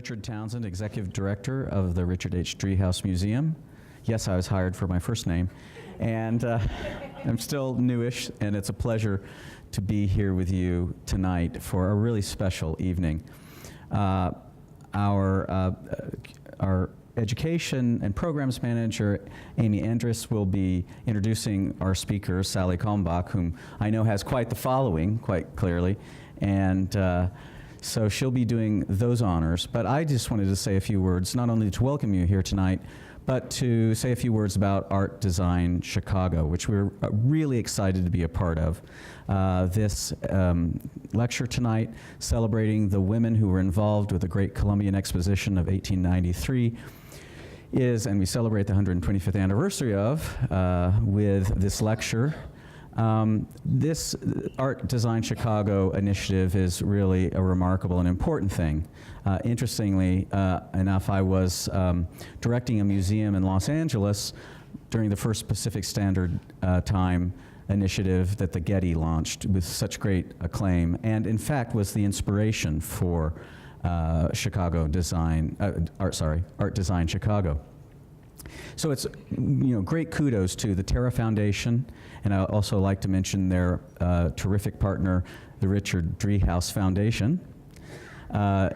Richard Townsend, Executive Director of the Richard H. Driehaus Museum. Yes, I was hired for my first name. And I'm still newish, and it's a pleasure to be here with you tonight for a really special evening. Our Education and Programs Manager, Amy Andrus, will be introducing our speaker, Sally Kalmbach, whom I know has quite the following, quite clearly. And so she'll be doing those honors. But I just wanted to say a few words, not only to welcome you here tonight, but to say a few words about Art Design Chicago, which we're really excited to be a part of. This lecture tonight, celebrating the women who were involved with the great Columbian Exposition of 1893, is, and we celebrate the 125th anniversary of, with this lecture. This Art Design Chicago initiative is really a remarkable and important thing. Interestingly enough, I was directing a museum in Los Angeles during the first Pacific Standard Time initiative that the Getty launched with such great acclaim, and in fact was the inspiration for Chicago Design, Art Design Chicago. So it's, great kudos to the Terra Foundation, and I'd also like to mention their terrific partner, the Richard Driehaus Foundation,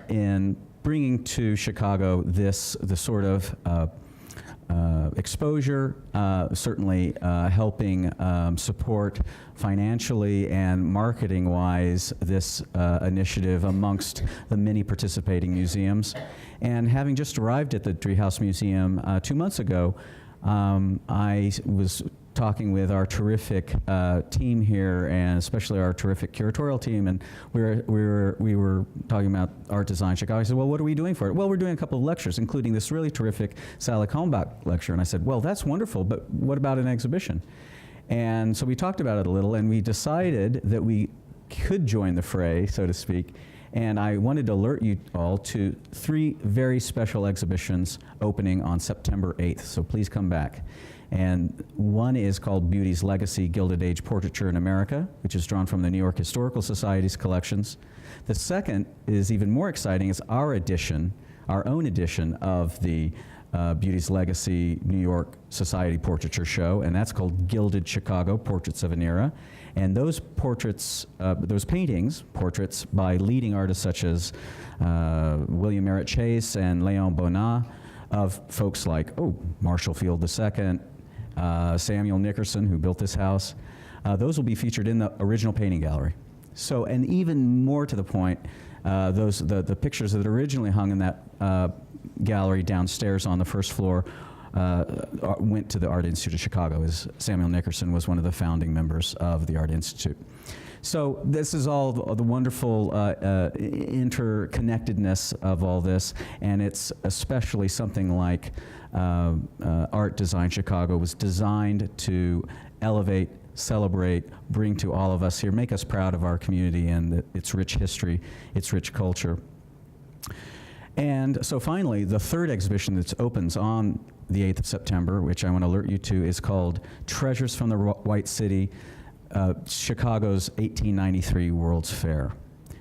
in bringing to Chicago the sort of exposure, certainly helping support financially and marketing-wise this initiative amongst the many participating museums. And having just arrived at the Driehaus Museum 2 months ago, I was talking with our terrific team here, and especially our terrific curatorial team, and we were talking about Art Design Chicago. I said, well, what are we doing for it? Well, we're doing a couple of lectures, including this really terrific Sally Kalmbach lecture. And I said, well, that's wonderful, but what about an exhibition? And so we talked about it a little, and we decided that we could join the fray, so to speak. And I wanted to alert you all to 3 very special exhibitions opening on September 8th, so please come back. And one is called Beauty's Legacy, Gilded Age Portraiture in America, which is drawn from the New York Historical Society's collections. The second is even more exciting. It's our edition, our own edition of the Beauty's Legacy New York Society Portraiture Show, and that's called Gilded Chicago, Portraits of an Era. And those portraits, those paintings, portraits by leading artists such as William Merritt Chase and Léon Bonnat, of folks like, Marshall Field II, Samuel Nickerson, who built this house. Those will be featured in the original painting gallery. So, and even more to the point, the pictures that originally hung in that gallery downstairs on the first floor went to the Art Institute of Chicago, as Samuel Nickerson was one of the founding members of the Art Institute. So this is all the wonderful interconnectedness of all this, and it's especially something like Art Design Chicago was designed to elevate, celebrate, bring to all of us here, make us proud of our community and its rich history, its rich culture. And so finally, the third exhibition that opens on the 8th of September, which I want to alert you to, is called Treasures from the White City, Chicago's 1893 World's Fair.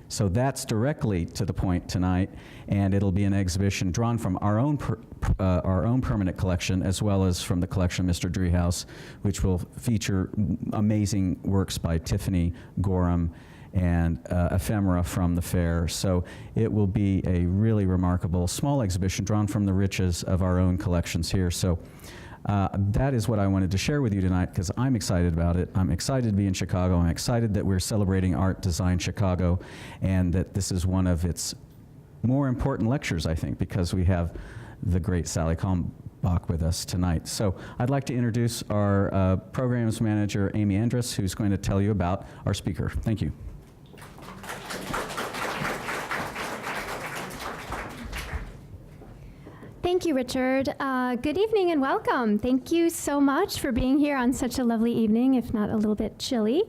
So that's directly to the point tonight, and it'll be an exhibition drawn from our own permanent collection, as well as from the collection of Mr. Driehaus, which will feature amazing works by Tiffany Gorham and ephemera from the fair. So it will be a really remarkable small exhibition drawn from the riches of our own collections here. So that is what I wanted to share with you tonight, because I'm excited about it. I'm excited to be in Chicago. I'm excited that we're celebrating Art Design Chicago, and that this is one of its more important lectures, I think, because we have the great Sally Kalmbach with us tonight. So I'd like to introduce our programs manager, Amy Andrus, who's going to tell you about our speaker. Thank you. Thank you, Richard. Good evening and welcome. Thank you so much for being here on such a lovely evening, if not a little bit chilly.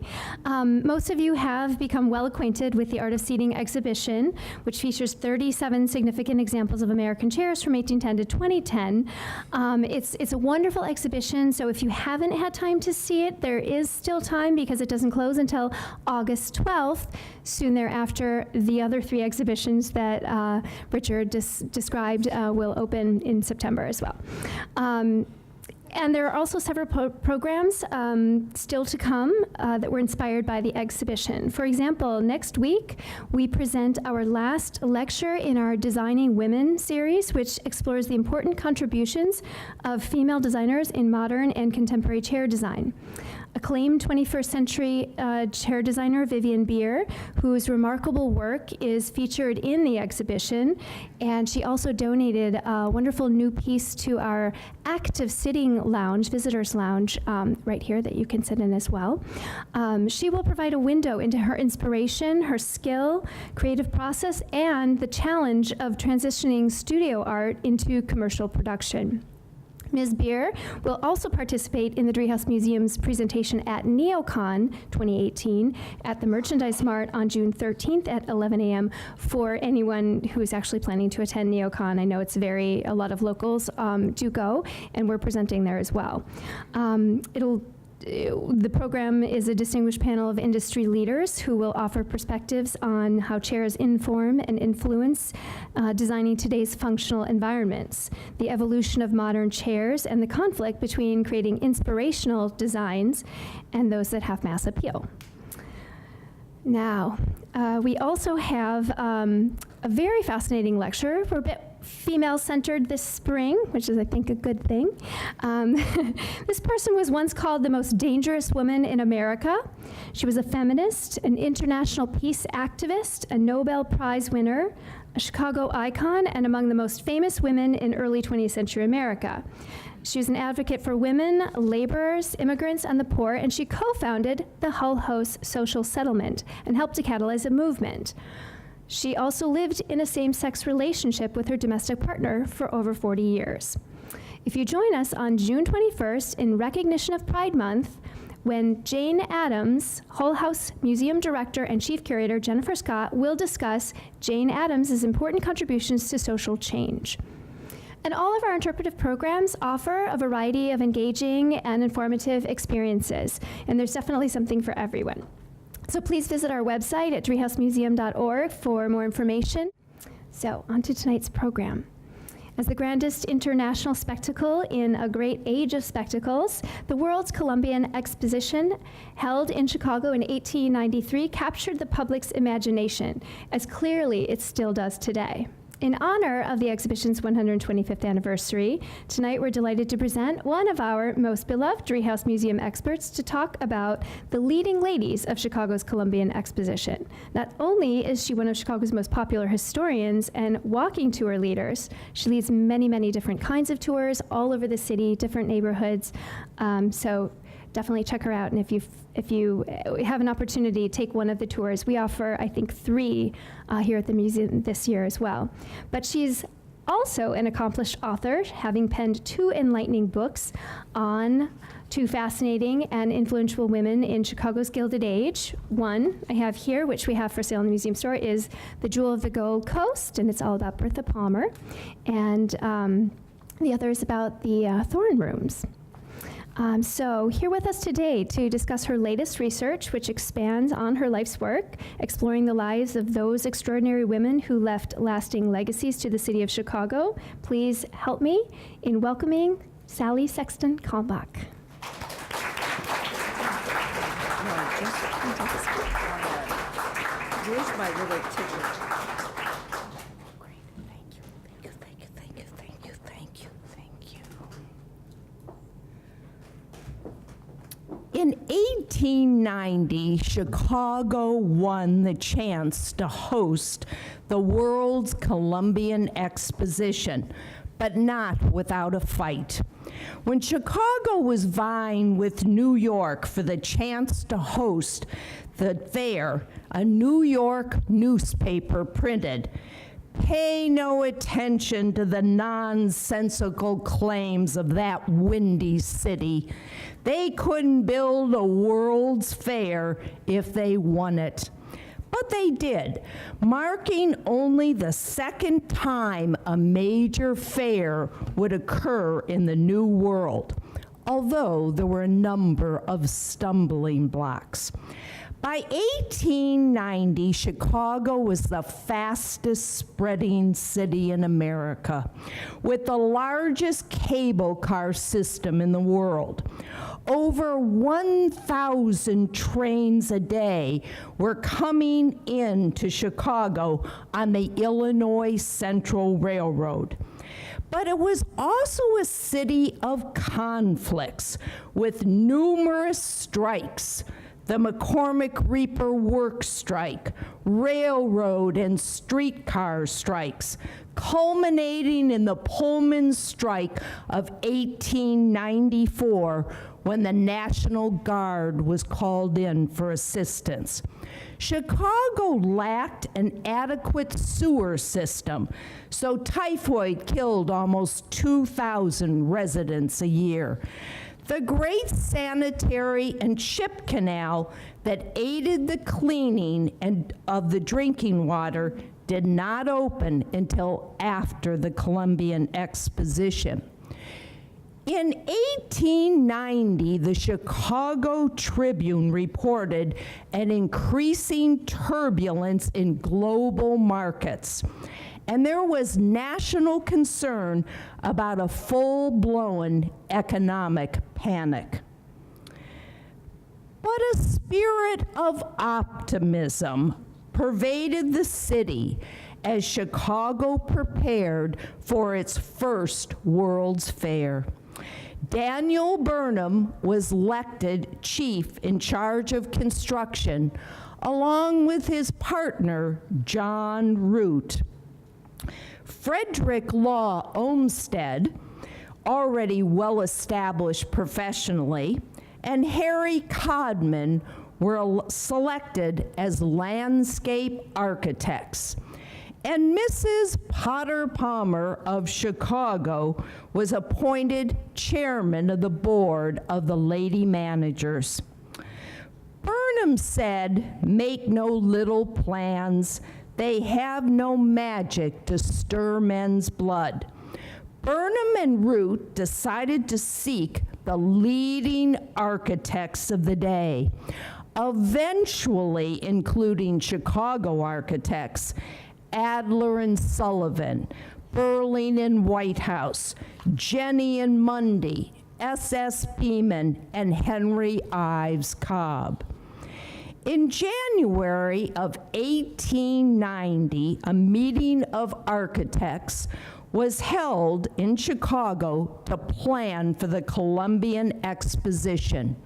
Most of you have become well acquainted with the Art of Seating exhibition, which features 37 significant examples of American chairs from 1810 to 2010. It's a wonderful exhibition, so if you haven't had time to see it, there is still time because it doesn't close until August 12th. Soon thereafter, the other 3 exhibitions that Richard described will open in September as well. And there are also several programs still to come that were inspired by the exhibition. For example, next week, we present our last lecture in our Designing Women series, which explores the important contributions of female designers in modern and contemporary chair design. Acclaimed 21st century chair designer Vivian Beer, whose remarkable work is featured in the exhibition, and she also donated a wonderful new piece to our active sitting lounge, visitors lounge, right here that you can sit in as well. She will provide a window into her inspiration, her skill, creative process, and the challenge of transitioning studio art into commercial production. Ms. Beer will also participate in the Driehaus Museum's presentation at NeoCon 2018 at the Merchandise Mart on June 13th at 11 a.m. for anyone who is actually planning to attend NeoCon. I know it's a lot of locals do go, and we're presenting there as well. The program is a distinguished panel of industry leaders who will offer perspectives on how chairs inform and influence designing today's functional environments, the evolution of modern chairs, and the conflict between creating inspirational designs and those that have mass appeal. Now, we also have a very fascinating lecture. We're a bit female-centered this spring, which is, I think, a good thing. This person was once called the most dangerous woman in America. She was a feminist, an international peace activist, a Nobel Prize winner, a Chicago icon, and among the most famous women in early 20th century America. She was an advocate for women, laborers, immigrants, and the poor, and she co-founded the Hull House Social Settlement and helped to catalyze a movement. She also lived in a same-sex relationship with her domestic partner for over 40 years. If you join us on June 21st in recognition of Pride Month, when Jane Addams, Hull House Museum Director and Chief Curator Jennifer Scott will discuss Jane Addams' important contributions to social change. And all of our interpretive programs offer a variety of engaging and informative experiences, and there's definitely something for everyone. So please visit our website at driehausmuseum.org for more information. So on to tonight's program. As the grandest international spectacle in a great age of spectacles, the world's Columbian Exposition, held in Chicago in 1893, captured the public's imagination, as clearly it still does today. In honor of the exhibition's 125th anniversary, tonight we're delighted to present one of our most beloved Driehaus Museum experts to talk about the leading ladies of Chicago's Columbian Exposition. Not only is she one of Chicago's most popular historians and walking tour leaders, she leads many, many different kinds of tours all over the city, different neighborhoods. So definitely check her out. And if you have an opportunity, take one of the tours. We offer, I think, 3 here at the museum this year as well. But she's also an accomplished author, having penned 2 enlightening books on 2 fascinating and influential women in Chicago's Gilded Age. One I have here, which we have for sale in the museum store, is The Jewel of the Gold Coast, and it's all about Bertha Palmer. And the other is about the Thorn Rooms. So here with us today to discuss her latest research, which expands on her life's work, exploring the lives of those extraordinary women who left lasting legacies to the city of Chicago. Please help me in welcoming Sally Sexton Kalmbach. Where's my little ticket? In 1890, Chicago won the chance to host the world's Columbian Exposition, but not without a fight. When Chicago was vying with New York for the chance to host the fair, a New York newspaper printed, "Pay no attention to the nonsensical claims of that windy city. They couldn't build a World's Fair if they won it." But they did, marking only the 2nd time a major fair would occur in the New World, although there were a number of stumbling blocks. By 1890, Chicago was the fastest spreading city in America, with the largest cable car system in the world. Over 1,000 trains a day were coming into Chicago on the Illinois Central Railroad. But it was also a city of conflicts with numerous strikes. The McCormick Reaper work strike, railroad and streetcar strikes, culminating in the Pullman strike of 1894 when the National Guard was called in for assistance. Chicago lacked an adequate sewer system, so typhoid killed almost 2,000 residents a year. The great sanitary and ship canal that aided the cleaning of the drinking water did not open until after the Columbian Exposition. In 1890, the Chicago Tribune reported an increasing turbulence in global markets, and there was national concern about a full-blown economic panic. But a spirit of optimism pervaded the city as Chicago prepared for its first World's Fair. Daniel Burnham was elected chief in charge of construction, along with his partner, John Root. Frederick Law Olmsted, already well established professionally, and Harry Codman were selected as landscape architects. And Mrs. Potter Palmer of Chicago was appointed chairman of the board of the Lady Managers. Burnham said, "Make no little plans. They have no magic to stir men's blood." Burnham and Root decided to seek the leading architects of the day, eventually including Chicago architects Adler and Sullivan, Burling and Whitehouse, Jenny and Mundy, S.S. Beeman, and Henry Ives Cobb. In January of 1890, a meeting of architects was held in Chicago to plan for the Columbian Exposition.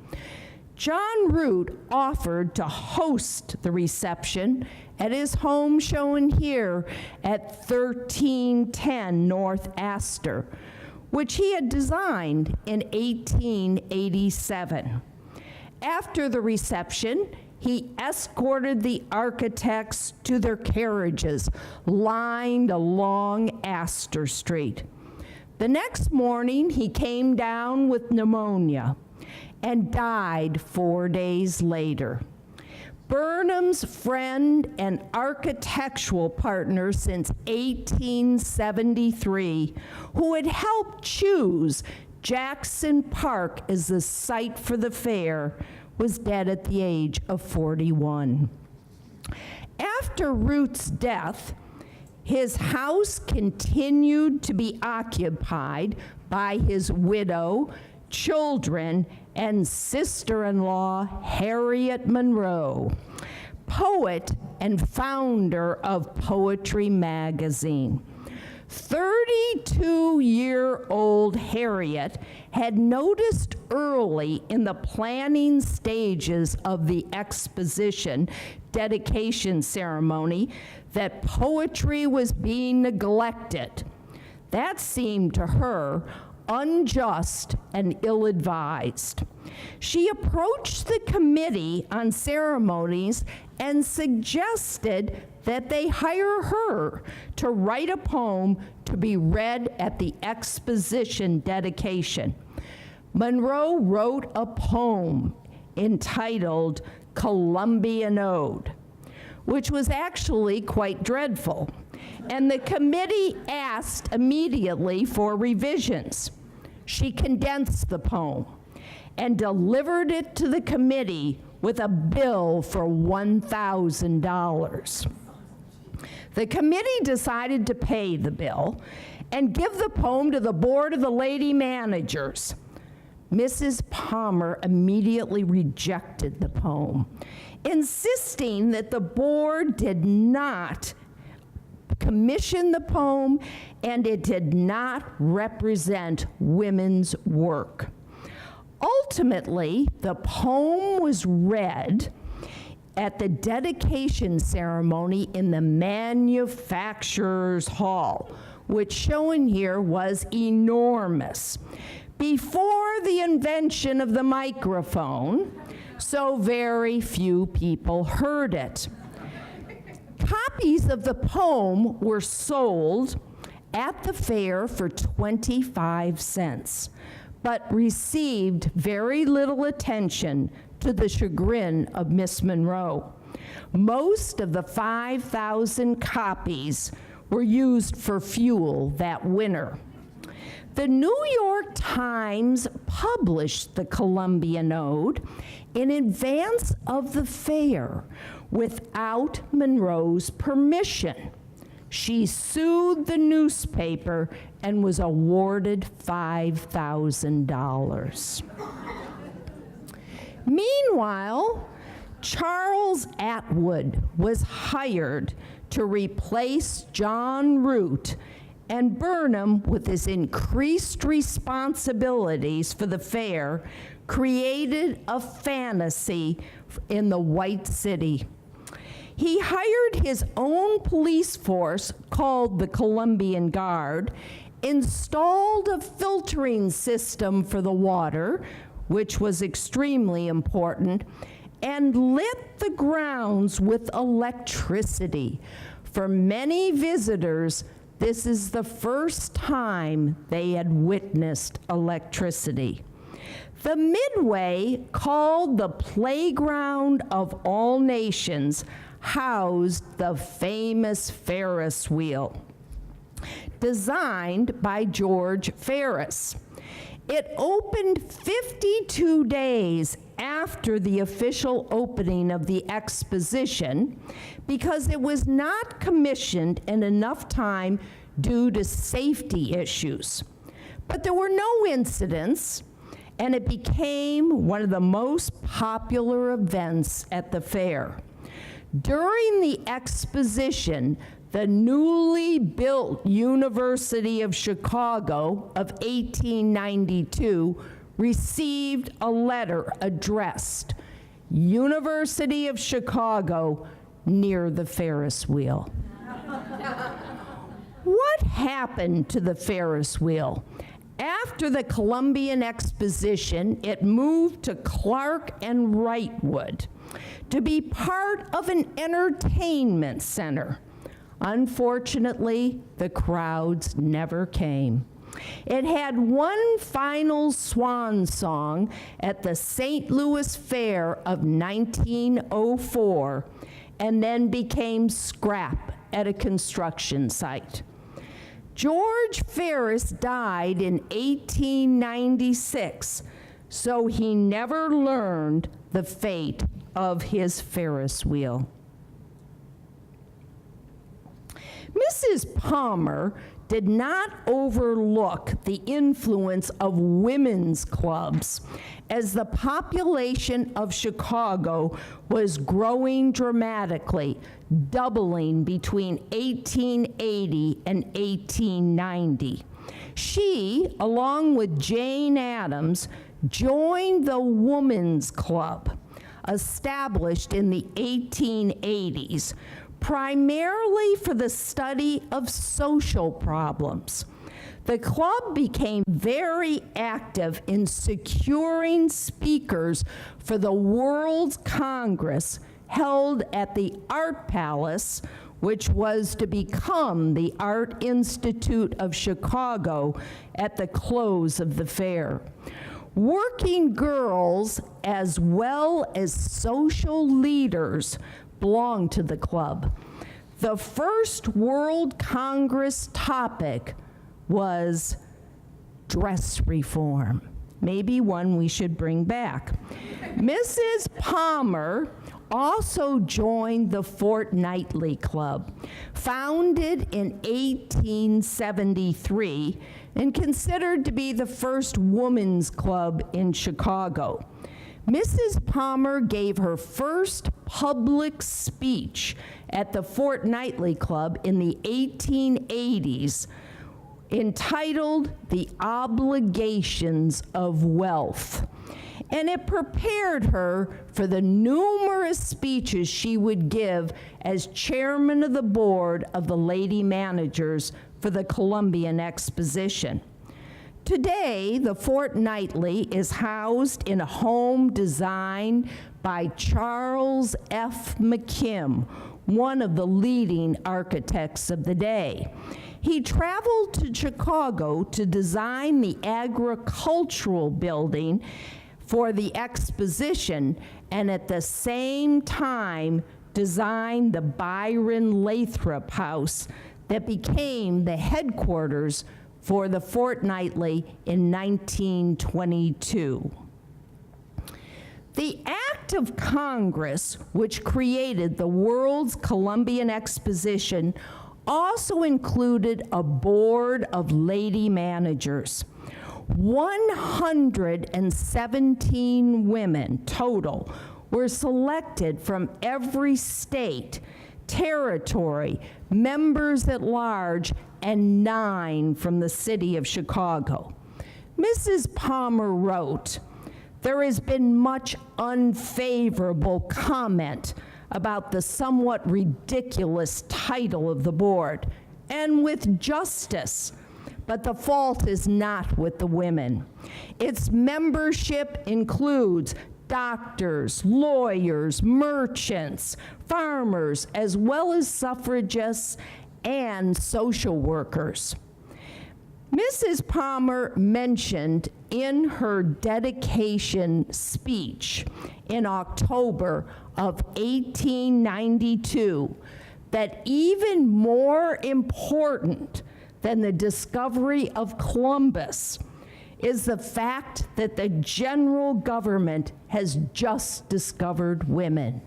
John Root offered to host the reception at his home shown here at 1310 North Astor, which he had designed in 1887. After the reception, he escorted the architects to their carriages lined along Astor Street. The next morning, he came down with pneumonia and died 4 days later. Burnham's friend and architectural partner since 1873, who had helped choose Jackson Park as the site for the fair, was dead at the age of 41. After Root's death, his house continued to be occupied by his widow, children, and sister-in-law, Harriet Monroe, poet and founder of Poetry Magazine. 32-year-old Harriet had noticed early in the planning stages of the Exposition dedication ceremony that poetry was being neglected. That seemed to her unjust and ill-advised. She approached the Committee on Ceremonies and suggested that they hire her to write a poem to be read at the Exposition dedication. Monroe wrote a poem entitled Columbian Ode, which was actually quite dreadful, and the committee asked immediately for revisions. She condensed the poem and delivered it to the committee with a bill for $1,000. The committee decided to pay the bill and give the poem to the board of the lady managers. Mrs. Palmer immediately rejected the poem, insisting that the board did not commission the poem and it did not represent women's work. Ultimately, the poem was read at the dedication ceremony in the Manufacturers Hall, which shown here was enormous, before the invention of the microphone, so very few people heard it. Copies of the poem were sold at the fair for 25 cents, but received very little attention, to the chagrin of Miss Monroe. Most of the 5,000 copies were used for fuel that winter. The New York Times published the Columbian Ode in advance of the fair without Monroe's permission. She sued the newspaper and was awarded $5,000. Meanwhile, Charles Atwood was hired to replace John Root, and Burnham, with his increased responsibilities for the fair, created a fantasy in the White City. He hired his own police force called the Columbian Guard, installed a filtering system for the water, which was extremely important, and lit the grounds with electricity. For many visitors, this is the first time they had witnessed electricity. The Midway, called the Playground of All Nations, housed the famous Ferris wheel, designed by George Ferris. It opened 52 days after the official opening of the Exposition because it was not commissioned in enough time due to safety issues. But there were no incidents, and it became one of the most popular events at the fair. During the Exposition, the newly built University of Chicago of 1892 received a letter addressed, University of Chicago, near the Ferris wheel. What happened to the Ferris wheel? After the Columbian Exposition, it moved to Clark and Wrightwood to be part of an entertainment center. Unfortunately, the crowds never came. It had one final swan song at the St. Louis Fair of 1904 and then became scrap at a construction site. George Ferris died in 1896, so he never learned the fate of his Ferris wheel. Mrs. Palmer did not overlook the influence of women's clubs as the population of Chicago was growing dramatically, doubling between 1880 and 1890. She, along with Jane Addams, joined the Woman's Club, established in the 1880s, primarily for the study of social problems. The club became very active in securing speakers for the World's Congress held at the Art Palace, which was to become the Art Institute of Chicago at the close of the fair. Working girls, as well as social leaders, belonged to the club. The first World Congress topic was dress reform. maybe one we should bring back. Mrs. Palmer also joined the Fortnightly Club, founded in 1873 and considered to be the first women's club in Chicago. Mrs. Palmer gave her first public speech at the Fortnightly Club in the 1880s, entitled The Obligations of Wealth. And it prepared her for the numerous speeches she would give as chairman of the board of the lady managers for the Columbian Exposition. Today, the Fortnightly is housed in a home designed by Charles F. McKim, one of the leading architects of the day. He traveled to Chicago to design the agricultural building for the Exposition, and at the same time designed the Byron Lathrop House that became the headquarters for the Fortnightly in 1922. The Act of Congress, which created the World's Columbian Exposition, also included a board of lady managers. 117 women total were selected from every state, territory, members at large, and 9 from the city of Chicago. Mrs. Palmer wrote, "There has been much unfavorable comment about the somewhat ridiculous title of the board, and with justice. But the fault is not with the women. Its membership includes doctors, lawyers, merchants, farmers, as well as suffragists and social workers." Mrs. Palmer mentioned in her dedication speech in October of 1892 that even more important than the discovery of Columbus is the fact that the general government has just discovered women.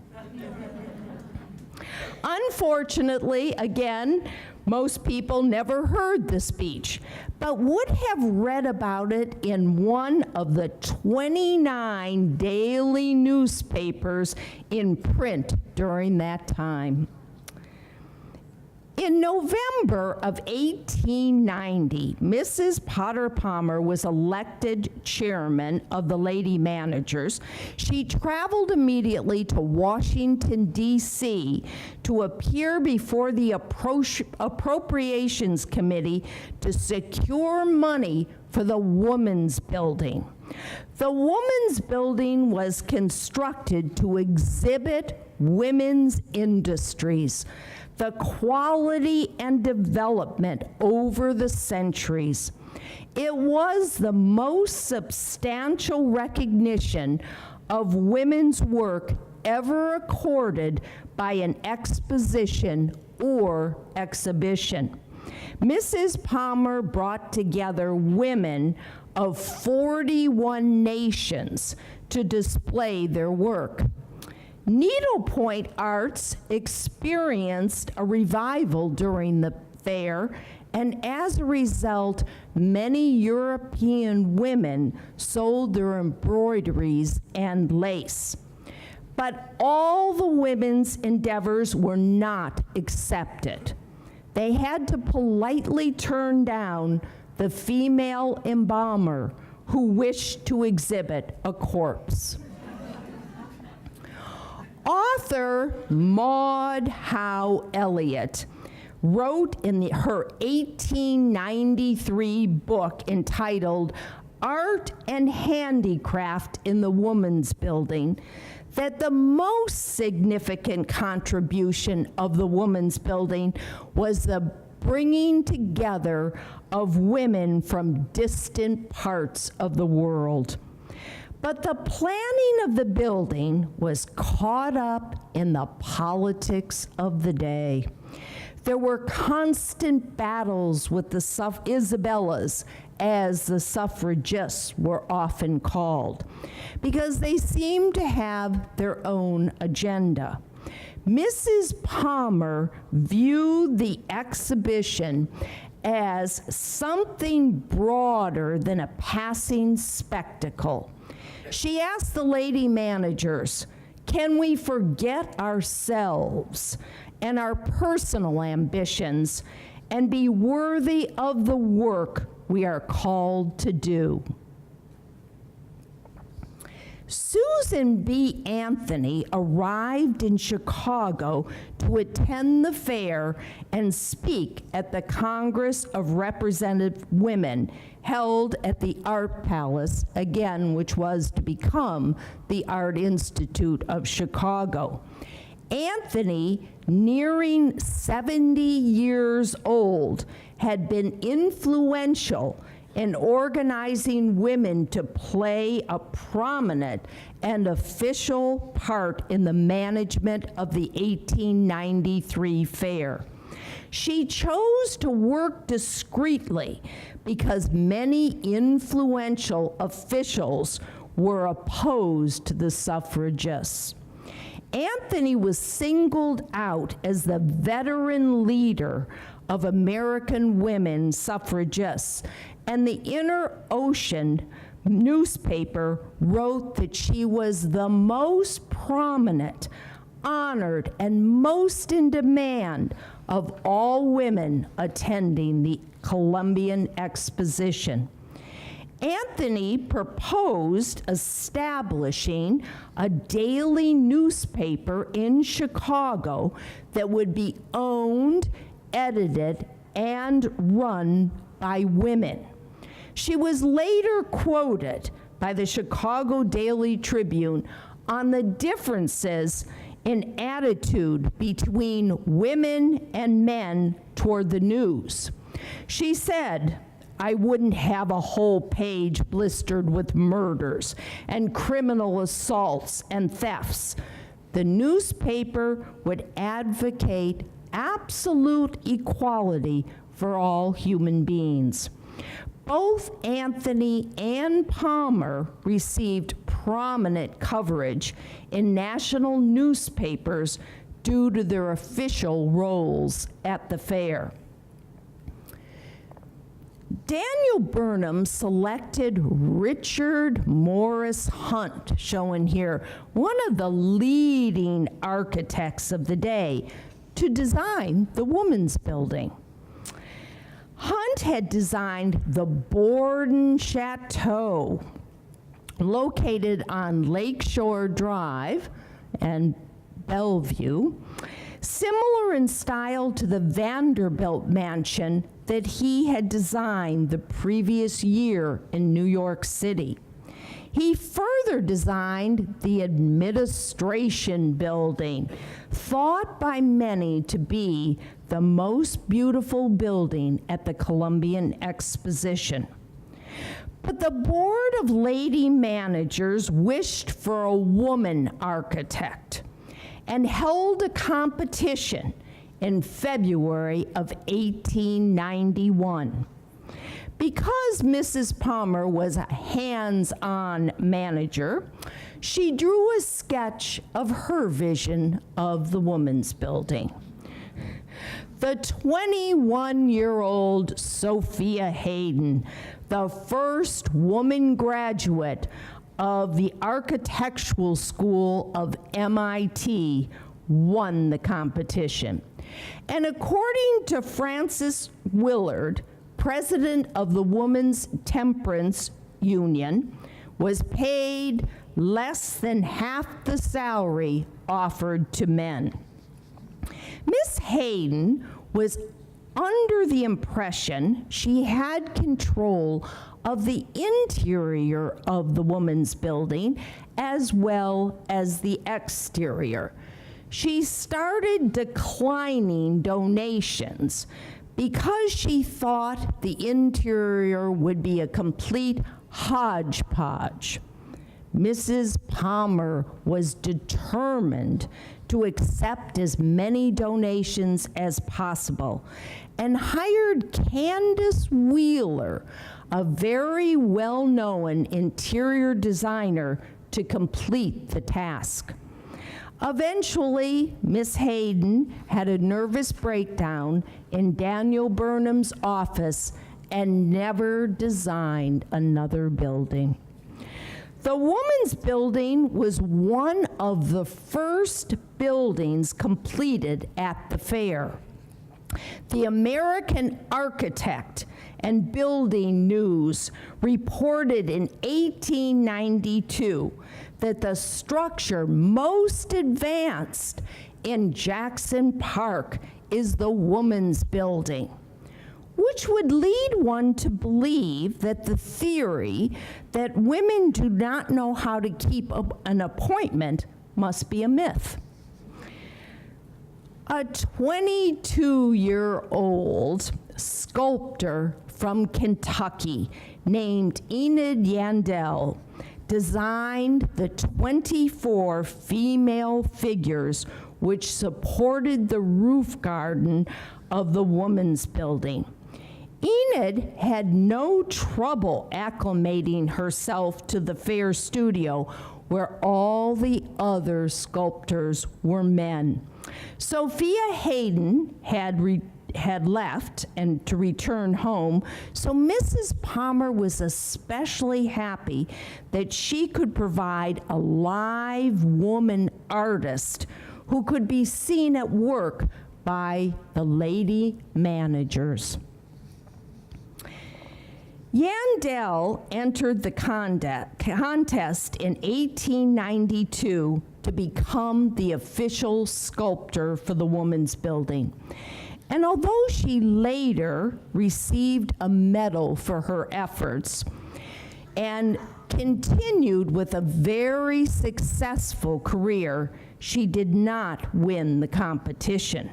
Unfortunately, again, most people never heard the speech, but would have read about it in one of the 29 daily newspapers in print during that time. In November of 1890, Mrs. Potter Palmer was elected chairman of the Lady Managers. She traveled immediately to Washington, D.C. to appear before the Appropriations Committee to secure money for the Woman's Building. The Woman's Building was constructed to exhibit women's industries, the quality and development over the centuries. It was the most substantial recognition of women's work ever accorded by an exposition or exhibition. Mrs. Palmer brought together women of 41 nations to display their work. Needlepoint arts experienced a revival during the fair, and as a result, many European women sold their embroideries and lace. But all the women's endeavors were not accepted. They had to politely turn down the female embalmer who wished to exhibit a corpse. Author Maud Howe Elliott wrote in her 1893 book entitled Art and Handicraft in the Woman's Building that the most significant contribution of the Woman's Building was the bringing together of women from distant parts of the world. But the planning of the building was caught up in the politics of the day. There were constant battles with the Isabellas, as the suffragists were often called, because they seemed to have their own agenda. Mrs. Palmer viewed the exhibition as something broader than a passing spectacle. She asked the lady managers, "Can we forget ourselves and our personal ambitions and be worthy of the work we are called to do?" Susan B. Anthony arrived in Chicago to attend the fair and speak at the Congress of Representative Women held at the Art Palace, again, which was to become the Art Institute of Chicago. Anthony, nearing 70 years old, had been influential in organizing women to play a prominent and official part in the management of the 1893 fair. She chose to work discreetly because many influential officials were opposed to the suffragists. Anthony was singled out as the veteran leader of American women suffragists, and the Inner Ocean newspaper wrote that she was the most prominent, honored, and most in demand of all women attending the Columbian Exposition. Anthony proposed establishing a daily newspaper in Chicago that would be owned, edited, and run by women. She was later quoted by the Chicago Daily Tribune on the differences in attitude between women and men toward the news. She said, "I wouldn't have a whole page blistered with murders and criminal assaults and thefts. The newspaper would advocate absolute equality for all human beings." Both Anthony and Palmer received prominent coverage in national newspapers due to their official roles at the fair. Daniel Burnham selected Richard Morris Hunt, shown here, one of the leading architects of the day, to design the Woman's Building. Hunt had designed the Borden Chateau, located on Lakeshore Drive and Bellevue, similar in style to the Vanderbilt mansion that he had designed the previous year in New York City. He further designed the Administration Building, thought by many to be the most beautiful building at the Columbian Exposition. But the Board of Lady Managers wished for a woman architect and held a competition in February of 1891. Because Mrs. Palmer was a hands-on manager, she drew a sketch of her vision of the Woman's Building. The 21-year-old Sophia Hayden, the first woman graduate of the Architectural School of MIT, won the competition. And according to Frances Willard, president of the Women's Temperance Union, was paid less than half the salary offered to men. Miss Hayden was under the impression she had control of the interior of the Woman's Building as well as the exterior. She started declining donations because she thought the interior would be a complete hodgepodge. Mrs. Palmer was determined to accept as many donations as possible and hired Candace Wheeler, a very well-known interior designer, to complete the task. Eventually, Miss Hayden had a nervous breakdown in Daniel Burnham's office and never designed another building. The Woman's Building was one of the first buildings completed at the fair. The American Architect and Building News reported in 1892 that the structure most advanced in Jackson Park is the Woman's Building, which would lead one to believe that the theory that women do not know how to keep an appointment must be a myth. A 22-year-old sculptor from Kentucky named Enid Yandell designed the 24 female figures which supported the roof garden of the Woman's Building. Enid had no trouble acclimating herself to the fair studio where all the other sculptors were men. Sophia Hayden had left and to return home, so Mrs. Palmer was especially happy that she could provide a live woman artist who could be seen at work by the lady managers. Yandell entered the contest in 1892 to become the official sculptor for the Woman's Building. And although she later received a medal for her efforts and continued with a very successful career, she did not win the competition.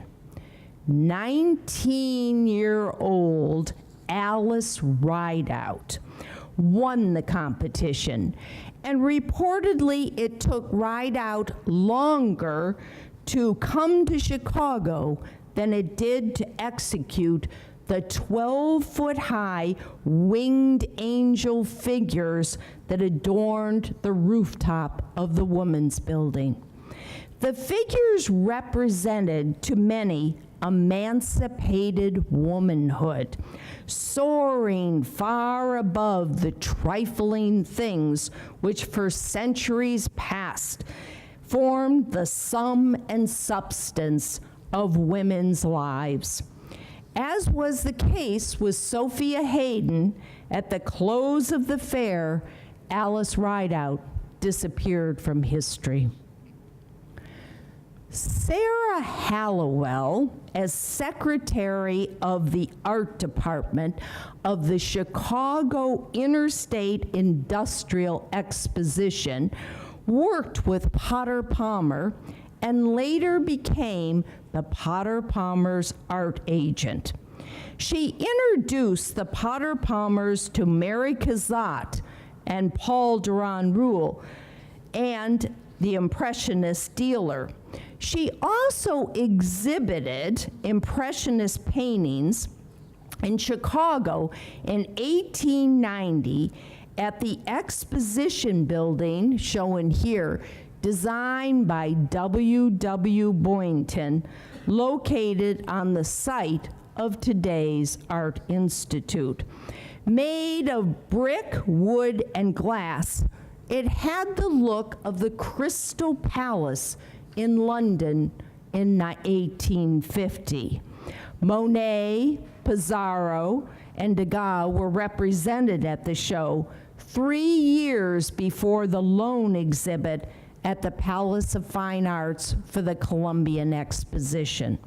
19-year-old Alice Rideout won the competition, and reportedly it took Rideout longer to come to Chicago than it did to execute the 12-foot-high winged angel figures that adorned the rooftop of the Woman's Building. The figures represented to many emancipated womanhood, soaring far above the trifling things which for centuries past formed the sum and substance of women's lives. As was the case with Sophia Hayden, at the close of the fair, Alice Rideout disappeared from history. Sarah Hallowell, as secretary of the art department of the Chicago Interstate Industrial Exposition, worked with Potter Palmer and later became the Potter Palmer's art agent. She introduced the Potter Palmers to Mary Cassatt and Paul Durand-Ruel and the Impressionist dealer. She also exhibited Impressionist paintings in Chicago in 1890 at the Exposition building, shown here, designed by W.W. Boynton, located on the site of today's Art Institute. Made of brick, wood, and glass, it had the look of the Crystal Palace in London in 1850. Monet, Pissarro, and Degas were represented at the show 3 years before the lone exhibit at the Palace of Fine Arts for the Columbian Exposition.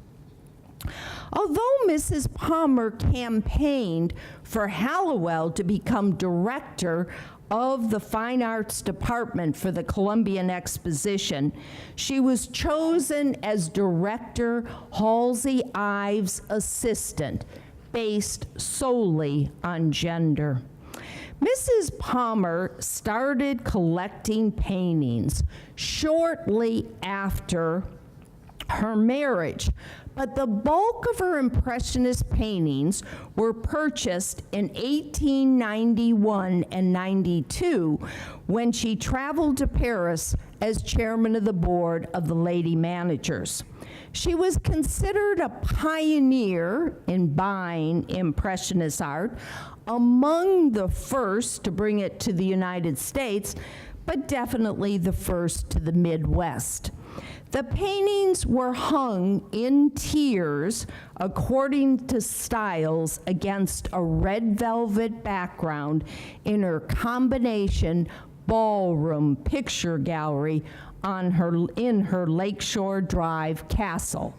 Although Mrs. Palmer campaigned for Hallowell to become director of the Fine Arts Department for the Columbian Exposition, she was chosen as Director Halsey Ives' assistant, based solely on gender. Mrs. Palmer started collecting paintings shortly after her marriage, but the bulk of her Impressionist paintings were purchased in 1891 and 92 when she traveled to Paris as chairman of the board of the Lady Managers. She was considered a pioneer in buying Impressionist art, among the first to bring it to the United States, but definitely the first to the Midwest. The paintings were hung in tiers according to styles against a red velvet background in her combination ballroom picture gallery in her Lakeshore Drive castle.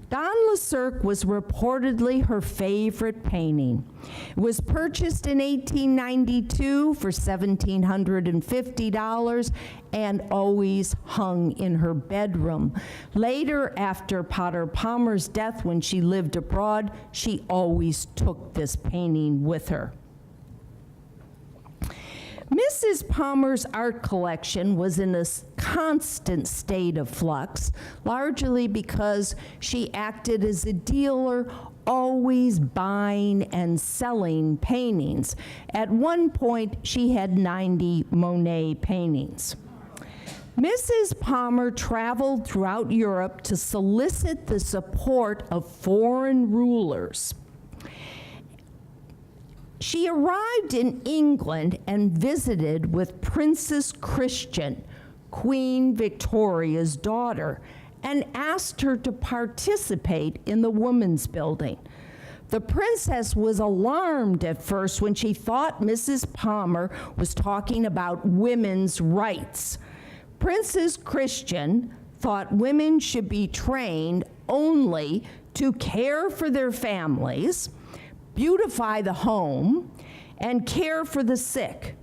Don LeCirque was reportedly her favorite painting. It was purchased in 1892 for $1,750 and always hung in her bedroom. Later, after Potter Palmer's death when she lived abroad, she always took this painting with her. Mrs. Palmer's art collection was in a constant state of flux, largely because she acted as a dealer, always buying and selling paintings. At one point, she had 90 Monet paintings. Mrs. Palmer traveled throughout Europe to solicit the support of foreign rulers. She arrived in England and visited with Princess Christian, Queen Victoria's daughter, and asked her to participate in the Women's Building. The princess was alarmed at first when she thought Mrs. Palmer was talking about women's rights. Princess Christian thought women should be trained only to care for their families, beautify the home, and care for the sick.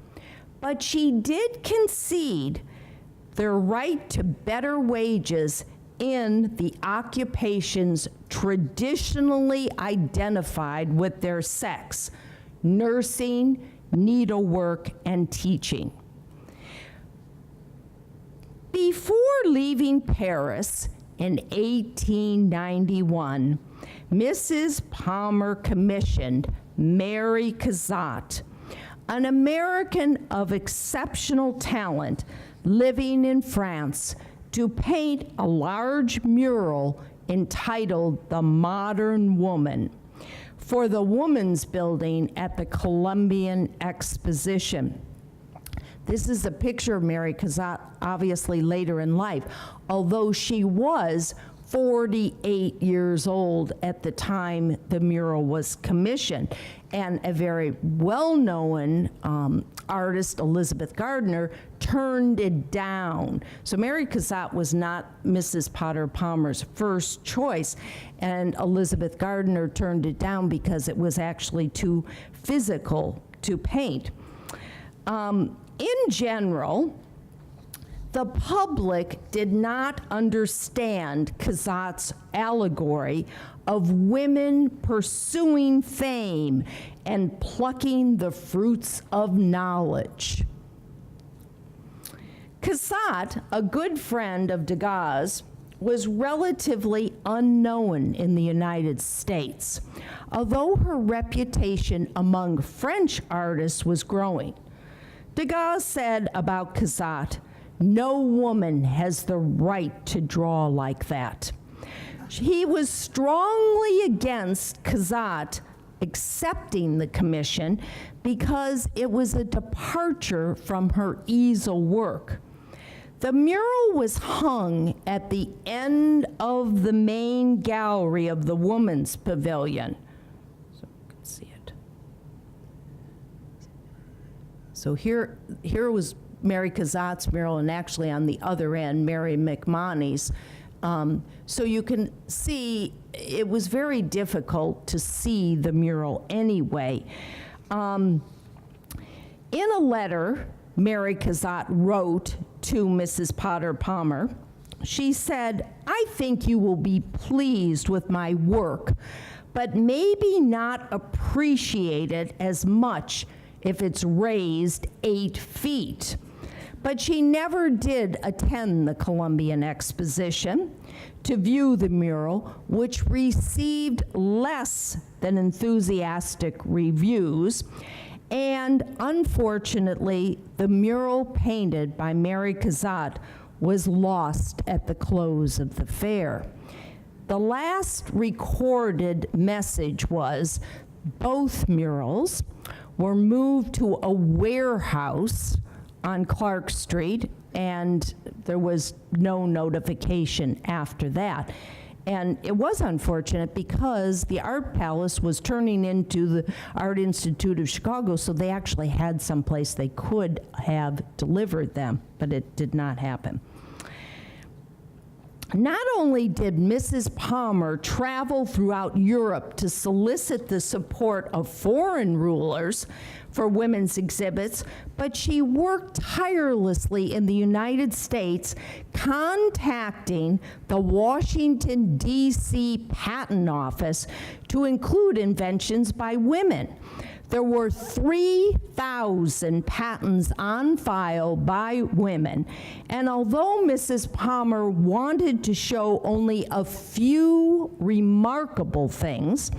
But she did concede their right to better wages in the occupations traditionally identified with their sex: nursing, needlework, and teaching. Before leaving Paris in 1891, Mrs. Palmer commissioned Mary Cassatt, an American of exceptional talent living in France, to paint a large mural entitled "The Modern Woman" for the Women's Building at the Columbian Exposition. This is a picture of Mary Cassatt, obviously later in life, although she was 48 years old at the time the mural was commissioned. And a very well-known artist, Elizabeth Gardner, turned it down. So Mary Cassatt was not Mrs. Potter Palmer's first choice, and Elizabeth Gardner turned it down because it was actually too physical to paint. In general, the public did not understand Cassatt's allegory of women pursuing fame and plucking the fruits of knowledge. Cassatt, a good friend of Degas, was relatively unknown in the United States, although her reputation among French artists was growing. Degas said about Cassatt, "No woman has the right to draw like that." He was strongly against Cassatt accepting the commission because it was a departure from her easel work. The mural was hung at the end of the main gallery of the Women's Pavilion. So you can see it. So here was Mary Cassatt's mural, and actually on the other end, Mary McMoney's. So you can see it was very difficult to see the mural anyway. In a letter Mary Cassatt wrote to Mrs. Potter Palmer, she said, "I think you will be pleased with my work, but maybe not appreciate it as much if it's raised 8 feet. But she never did attend the Columbian Exposition to view the mural, which received less than enthusiastic reviews. And unfortunately, the mural painted by Mary Cassatt was lost at the close of the fair. The last recorded message was both murals were moved to a warehouse on Clark Street, and there was no notification after that. And it was unfortunate because the Art Palace was turning into the Art Institute of Chicago, so they actually had someplace they could have delivered them, but it did not happen. Not only did Mrs. Palmer travel throughout Europe to solicit the support of foreign rulers for women's exhibits, but she worked tirelessly in the United States, contacting the Washington, D.C. Patent Office to include inventions by women. There were 3,000 patents on file by women, and although Mrs. Palmer wanted to show only a few remarkable things,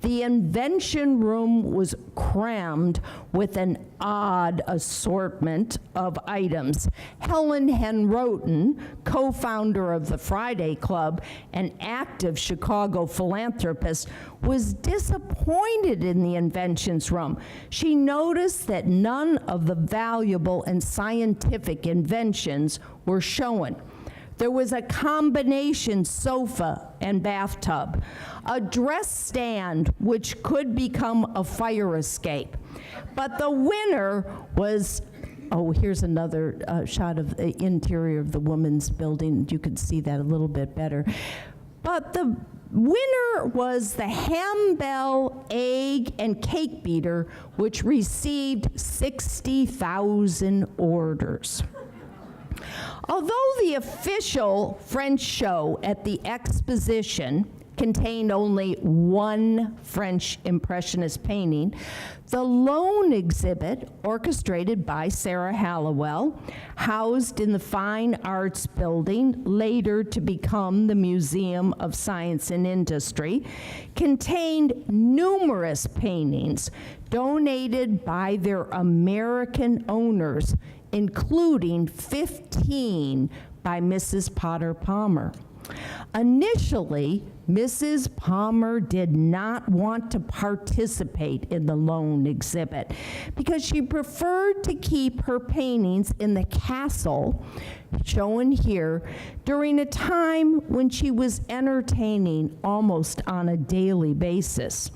the invention room was crammed with an odd assortment of items. Helen Henroten, co-founder of the Friday Club, an active Chicago philanthropist, was disappointed in the inventions room. She noticed that none of the valuable and scientific inventions were shown. There was a combination sofa and bathtub, a dress stand which could become a fire escape. But the winner was, oh, here's another shot of the interior of the woman's building. You could see that a little bit better. But the winner was the Hambell egg and cake beater, which received 60,000 orders. Although the official French show at the Exposition contained only one French Impressionist painting, the lone exhibit, orchestrated by Sarah Hallowell, housed in the Fine Arts Building, later to become the Museum of Science and Industry, contained numerous paintings donated by their American owners, including 15 by Mrs. Potter Palmer. Initially, Mrs. Palmer did not want to participate in the lone exhibit because she preferred to keep her paintings in the castle, shown here, during a time when she was entertaining almost on a daily basis.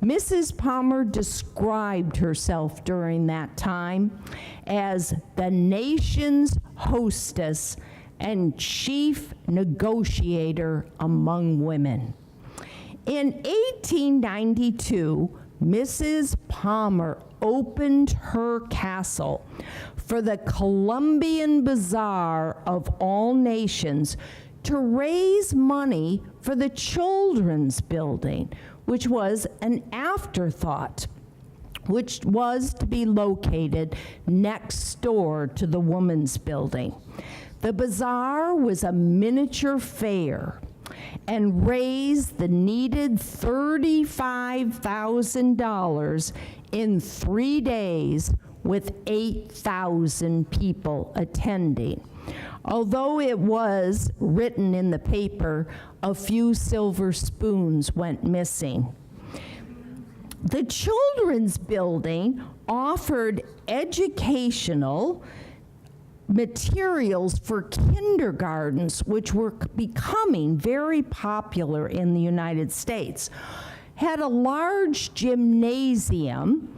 Mrs. Palmer described herself during that time as the nation's hostess and chief negotiator among women. In 1892, Mrs. Palmer opened her castle for the Columbian Bazaar of all nations to raise money for the children's building, which was an afterthought, which was to be located next door to the women's building. The bazaar was a miniature fair and raised the needed $35,000 in 3 days with 8,000 people attending. Although it was written in the paper, a few silver spoons went missing. The children's building offered educational materials for kindergartens, which were becoming very popular in the United States, had a large gymnasium,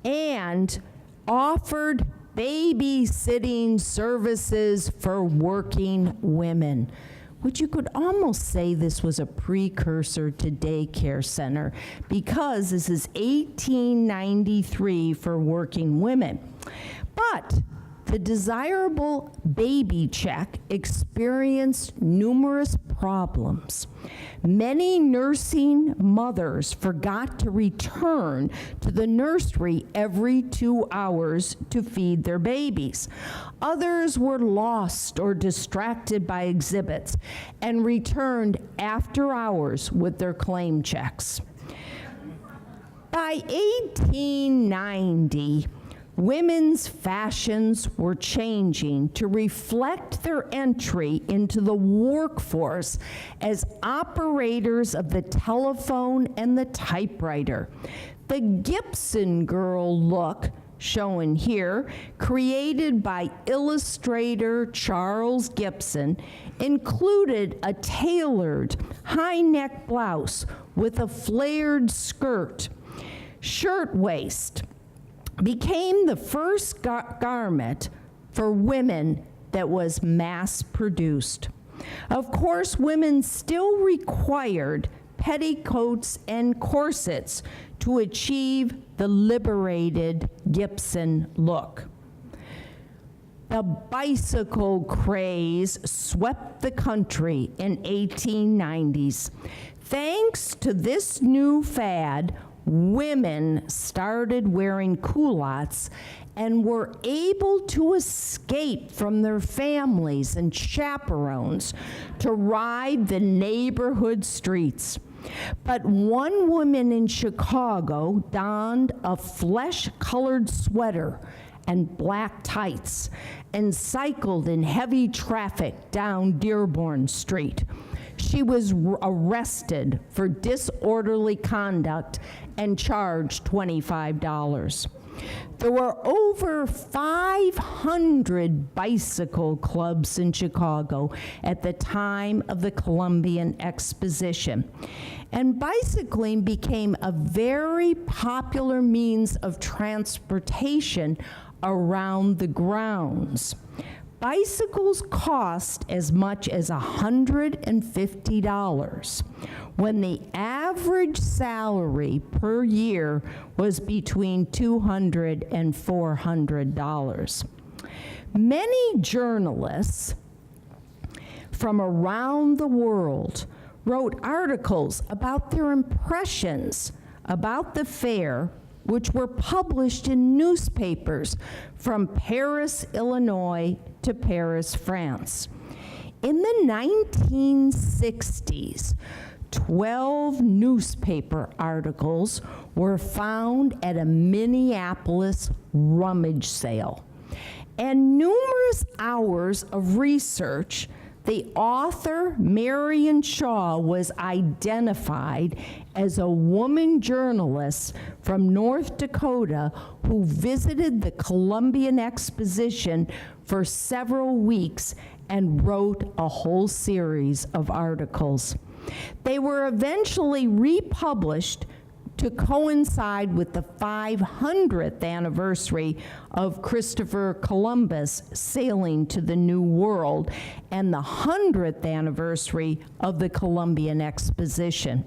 and offered babysitting services for working women, which you could almost say this was a precursor to daycare center, because this is 1893 for working women. But the desirable baby check experienced numerous problems. Many nursing mothers forgot to return to the nursery every 2 hours to feed their babies. Others were lost or distracted by exhibits and returned after hours with their claim checks. By 1890, women's fashions were changing to reflect their entry into the workforce as operators of the telephone and the typewriter. The Gibson Girl look, shown here, created by illustrator Charles Gibson, included a tailored high-neck blouse with a flared skirt. Shirtwaist became the first garment for women that was mass-produced. Of course, women still required petticoats and corsets to achieve the liberated Gibson look. The bicycle craze swept the country in 1890s. Thanks to this new fad, women started wearing culottes and were able to escape from their families and chaperones to ride the neighborhood streets. But one woman in Chicago donned a flesh-colored sweater and black tights and cycled in heavy traffic down Dearborn Street. She was arrested for disorderly conduct and charged $25. There were over 500 bicycle clubs in Chicago at the time of the Columbian Exposition, and bicycling became a very popular means of transportation around the grounds. Bicycles cost as much as $150, when the average salary per year was between $200 and $400. Many journalists from around the world wrote articles about their impressions about the fair, which were published in newspapers from Paris, Illinois to Paris, France. In the 1960s, 12 newspaper articles were found at a Minneapolis rummage sale. And numerous hours of research, the author, Marian Shaw, was identified as a woman journalist from North Dakota who visited the Columbian Exposition for several weeks and wrote a whole series of articles. They were eventually republished to coincide with the 500th anniversary of Christopher Columbus sailing to the New World and the 100th anniversary of the Columbian Exposition.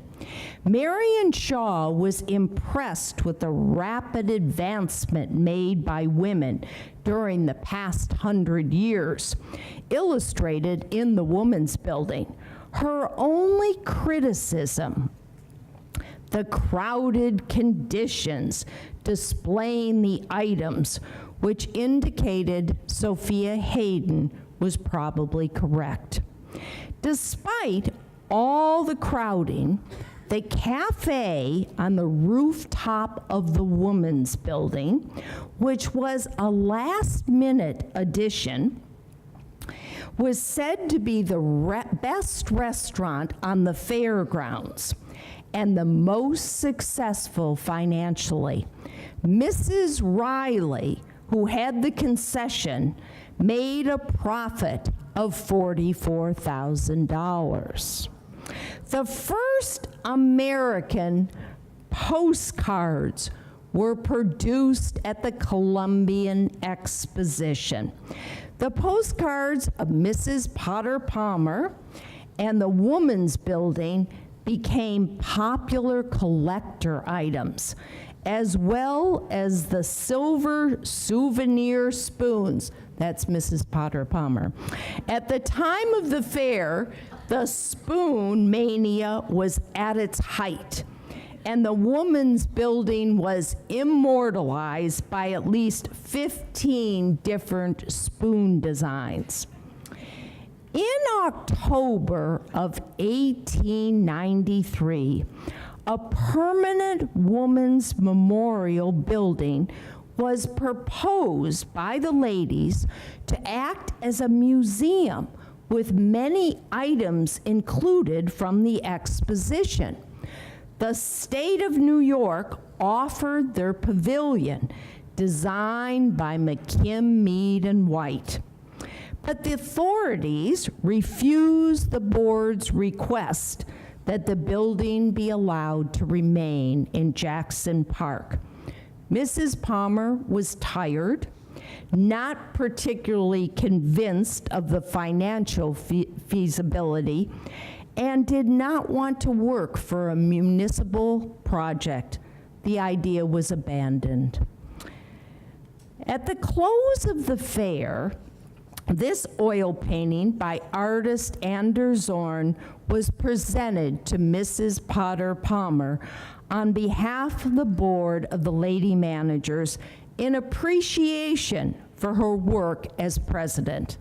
Marian Shaw was impressed with the rapid advancement made by women during the past 100 years, illustrated in the Woman's Building. Her only criticism, the crowded conditions displaying the items, which indicated Sophia Hayden was probably correct. Despite all the crowding, the cafe on the rooftop of the Woman's Building, which was a last-minute addition, was said to be the best restaurant on the fairgrounds and the most successful financially. Mrs. Riley, who had the concession, made a profit of $44,000. The first American postcards were produced at the Columbian Exposition. The postcards of Mrs. Potter Palmer and the Woman's Building became popular collector items, as well as the silver souvenir spoons That's Mrs. Potter Palmer. At the time of the fair, the spoon mania was at its height, and the woman's building was immortalized by at least 15 different spoon designs. In October of 1893, a permanent woman's memorial building was proposed by the ladies to act as a museum with many items included from the exposition. The state of New York offered their pavilion, designed by McKim, Mead, and White. But the authorities refused the board's request that the building be allowed to remain in Jackson Park. Mrs. Palmer was tired, not particularly convinced of the financial feasibility, and did not want to work for a municipal project. The idea was abandoned. At the close of the fair, this oil painting by artist Andrus was presented to Mrs. Potter Palmer on behalf of the board of the lady managers in appreciation for her work as president.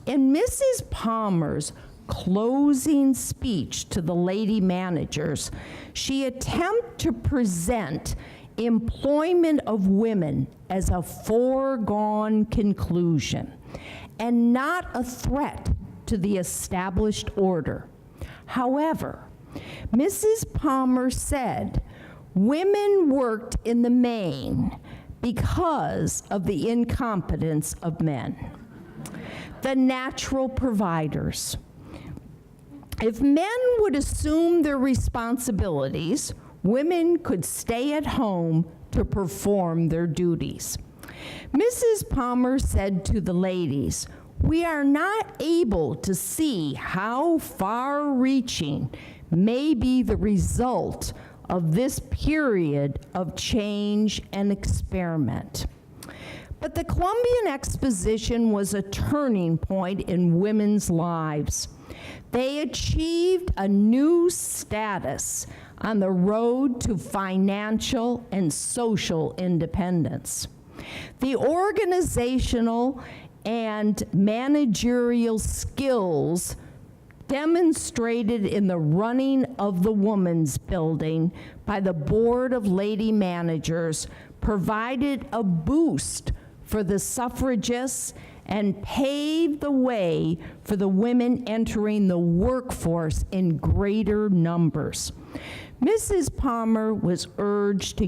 In Mrs. Palmer's closing speech to the lady managers, she attempted to present employment of women as a foregone conclusion and not a threat to the established order. However, Mrs. Palmer said women worked in the main because of the incompetence of men, the natural providers. If men would assume their responsibilities, women could stay at home to perform their duties. Mrs. Palmer said to the ladies, "We are not able to see how far-reaching may be the result of this period of change and experiment." But the Columbian Exposition was a turning point in women's lives. They achieved a new status on the road to financial and social independence. The organizational and managerial skills demonstrated in the running of the woman's building by the Board of Lady Managers provided a boost for the suffragists and paved the way for the women entering the workforce in greater numbers. Mrs. Palmer was urged to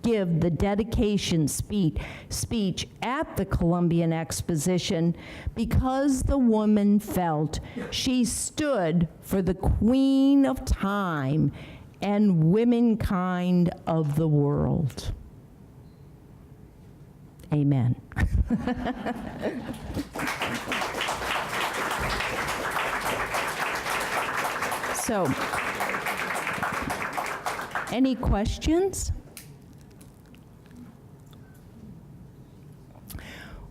give the dedication speech at the Columbian Exposition because the woman felt she stood for the Queen of Time and womankind of the world. Amen. So, any questions?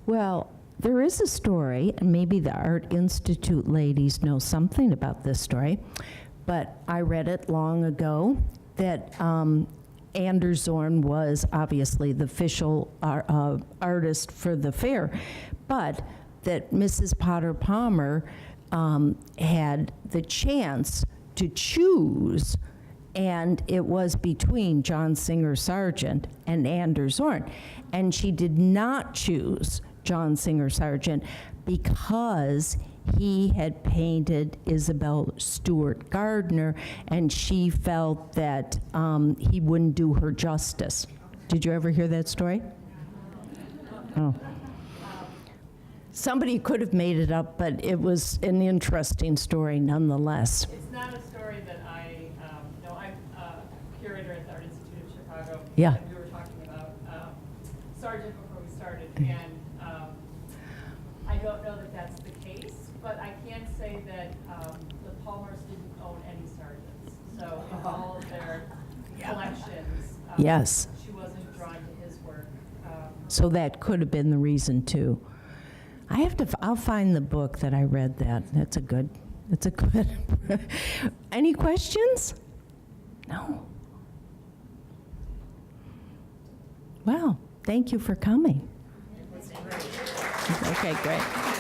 Well, there is a story, and maybe the Art Institute ladies know something about this story, but I read it long ago, that Andrus was obviously the official artist for the fair, but that Mrs. Potter Palmer had the chance to choose, and it was between John Singer Sargent and Andrus, and she did not choose John Singer Sargent because he had painted Isabel Stewart Gardner, and she felt that he wouldn't do her justice. Did you ever hear that story? Oh. Somebody could have made it up, but it was an interesting story nonetheless. It's not a story that I know. I'm a curator at the Art Institute of Chicago. Yeah. And we were talking about Sargent before we started, and I don't know that that's the case, but I can say that the Palmers didn't own any Sargents. So in all of their collections, Yes. she wasn't drawn to his work. So that could have been the reason too. I'll find the book that I read that. It's a good. Any questions? No. Wow, thank you for coming. Okay, great.